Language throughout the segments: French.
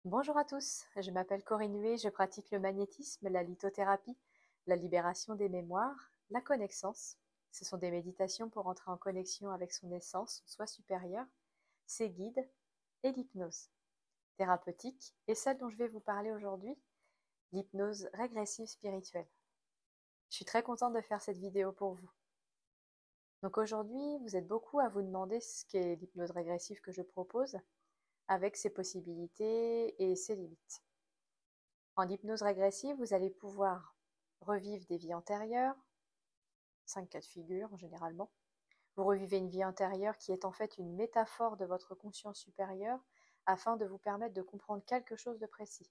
Bonjour à tous, je m'appelle Corinne Huet, je pratique le magnétisme, la lithothérapie, la libération des mémoires, la connaissance. Ce sont des méditations pour entrer en connexion avec son essence, son soi supérieur, ses guides et l'hypnose thérapeutique et celle dont je vais vous parler aujourd'hui, l'hypnose régressive spirituelle. Je suis très contente de faire cette vidéo pour vous. Donc aujourd'hui, vous êtes beaucoup à vous demander ce qu'est l'hypnose régressive que je propose, avec ses possibilités et ses limites. En hypnose régressive, vous allez pouvoir revivre des vies antérieures, 5 cas de figure généralement. Vous revivez une vie antérieure qui est en fait une métaphore de votre conscience supérieure afin de vous permettre de comprendre quelque chose de précis.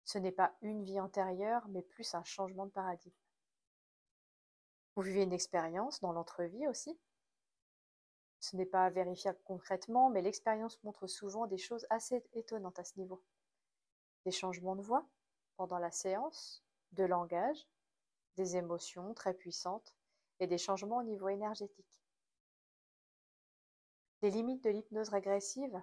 Ce n'est pas une vie antérieure, mais plus un changement de paradigme. Vous vivez une expérience dans l'entrevie aussi. Ce n'est pas vérifiable concrètement, mais l'expérience montre souvent des choses assez étonnantes à ce niveau. Des changements de voix pendant la séance, de langage, des émotions très puissantes et des changements au niveau énergétique. Les limites de l'hypnose régressive,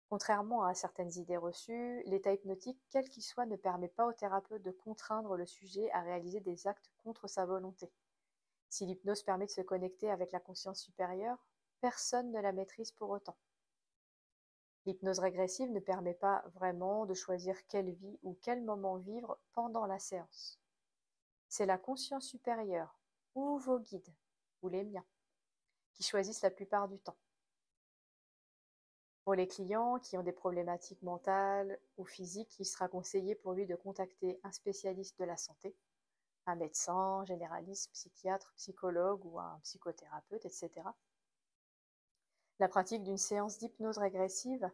contrairement à certaines idées reçues, l'état hypnotique, quel qu'il soit, ne permet pas au thérapeute de contraindre le sujet à réaliser des actes contre sa volonté. Si l'hypnose permet de se connecter avec la conscience supérieure, personne ne la maîtrise pour autant. L'hypnose régressive ne permet pas vraiment de choisir quelle vie ou quel moment vivre pendant la séance. C'est la conscience supérieure, ou vos guides, ou les miens, qui choisissent la plupart du temps. Pour les clients qui ont des problématiques mentales ou physiques, il sera conseillé pour lui de contacter un spécialiste de la santé, un médecin, généraliste, psychiatre, psychologue ou un psychothérapeute, etc. La pratique d'une séance d'hypnose régressive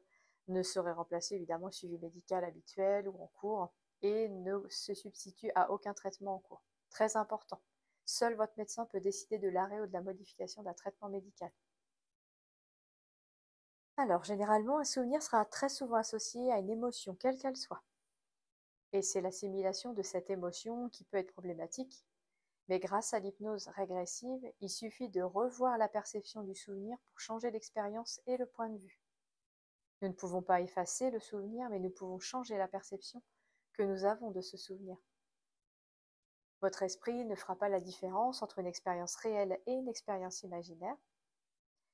ne saurait remplacer évidemment le suivi médical habituel ou en cours et ne se substitue à aucun traitement en cours. Très important, seul votre médecin peut décider de l'arrêt ou de la modification d'un traitement médical. Alors, généralement, un souvenir sera très souvent associé à une émotion, quelle qu'elle soit. Et c'est l'assimilation de cette émotion qui peut être problématique. Mais grâce à l'hypnose régressive, il suffit de revoir la perception du souvenir pour changer l'expérience et le point de vue. Nous ne pouvons pas effacer le souvenir, mais nous pouvons changer la perception que nous avons de ce souvenir. Votre esprit ne fera pas la différence entre une expérience réelle et une expérience imaginaire.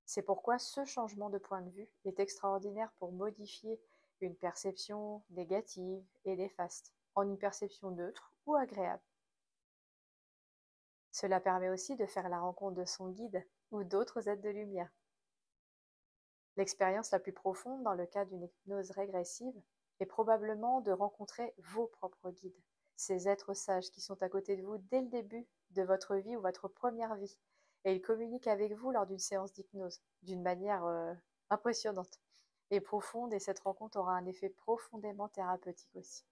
C'est pourquoi ce changement de point de vue est extraordinaire pour modifier une perception négative et néfaste en une perception neutre ou agréable. Cela permet aussi de faire la rencontre de son guide ou d'autres êtres de lumière. L'expérience la plus profonde dans le cas d'une hypnose régressive est probablement de rencontrer vos propres guides, ces êtres sages qui sont à côté de vous dès le début de votre vie ou votre première vie. Et ils communiquent avec vous lors d'une séance d'hypnose, d'une manière impressionnante et profonde, et cette rencontre aura un effet profondément thérapeutique aussi.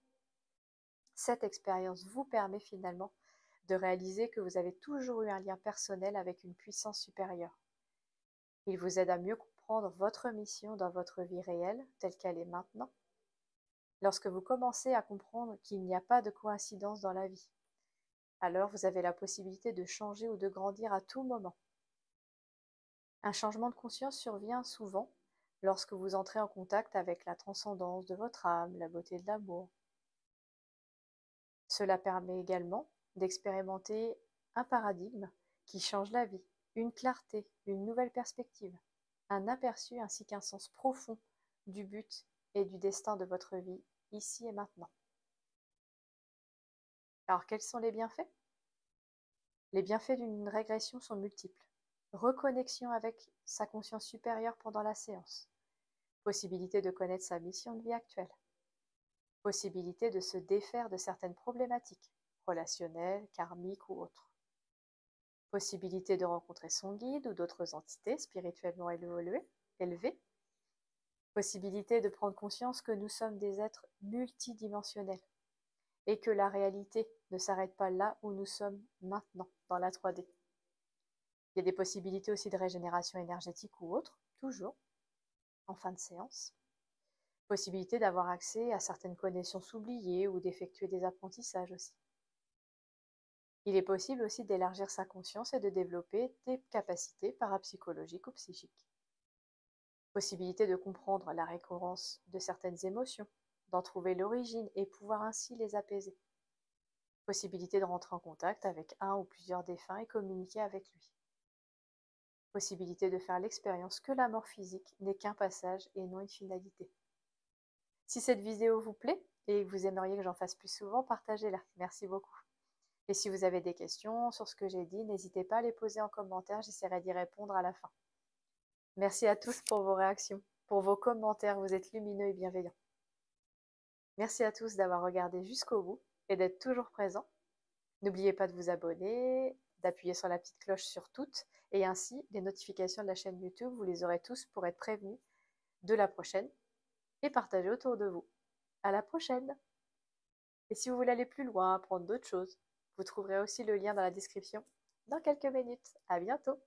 Cette expérience vous permet finalement de réaliser que vous avez toujours eu un lien personnel avec une puissance supérieure. Il vous aide à mieux comprendre votre mission dans votre vie réelle, telle qu'elle est maintenant, lorsque vous commencez à comprendre qu'il n'y a pas de coïncidence dans la vie. Alors vous avez la possibilité de changer ou de grandir à tout moment. Un changement de conscience survient souvent lorsque vous entrez en contact avec la transcendance de votre âme, la beauté de l'amour. Cela permet également d'expérimenter un paradigme qui change la vie, une clarté, une nouvelle perspective, un aperçu ainsi qu'un sens profond du but et du destin de votre vie, ici et maintenant. Alors, quels sont les bienfaits? Les bienfaits d'une régression sont multiples. Reconnexion avec sa conscience supérieure pendant la séance. Possibilité de connaître sa mission de vie actuelle. Possibilité de se défaire de certaines problématiques, relationnelles, karmiques ou autres. Possibilité de rencontrer son guide ou d'autres entités spirituellement élevées. Possibilité de prendre conscience que nous sommes des êtres multidimensionnels et que la réalité ne s'arrête pas là où nous sommes maintenant, dans la 3D. Il y a des possibilités aussi de régénération énergétique ou autre, toujours, en fin de séance. Possibilité d'avoir accès à certaines connaissances oubliées ou d'effectuer des apprentissages aussi. Il est possible aussi d'élargir sa conscience et de développer des capacités parapsychologiques ou psychiques. Possibilité de comprendre la récurrence de certaines émotions, d'en trouver l'origine et pouvoir ainsi les apaiser. Possibilité de rentrer en contact avec un ou plusieurs défunts et communiquer avec lui. Possibilité de faire l'expérience que la mort physique n'est qu'un passage et non une finalité. Si cette vidéo vous plaît et que vous aimeriez que j'en fasse plus souvent, partagez-la. Merci beaucoup. Et si vous avez des questions sur ce que j'ai dit, n'hésitez pas à les poser en commentaire, j'essaierai d'y répondre à la fin. Merci à tous pour vos réactions, pour vos commentaires, vous êtes lumineux et bienveillants. Merci à tous d'avoir regardé jusqu'au bout et d'être toujours présents. N'oubliez pas de vous abonner, d'appuyer sur la petite cloche sur toutes, et ainsi les notifications de la chaîne YouTube, vous les aurez tous pour être prévenus de la prochaine et partager autour de vous. À la prochaine! Et si vous voulez aller plus loin, apprendre d'autres choses, vous trouverez aussi le lien dans la description dans quelques minutes. À bientôt!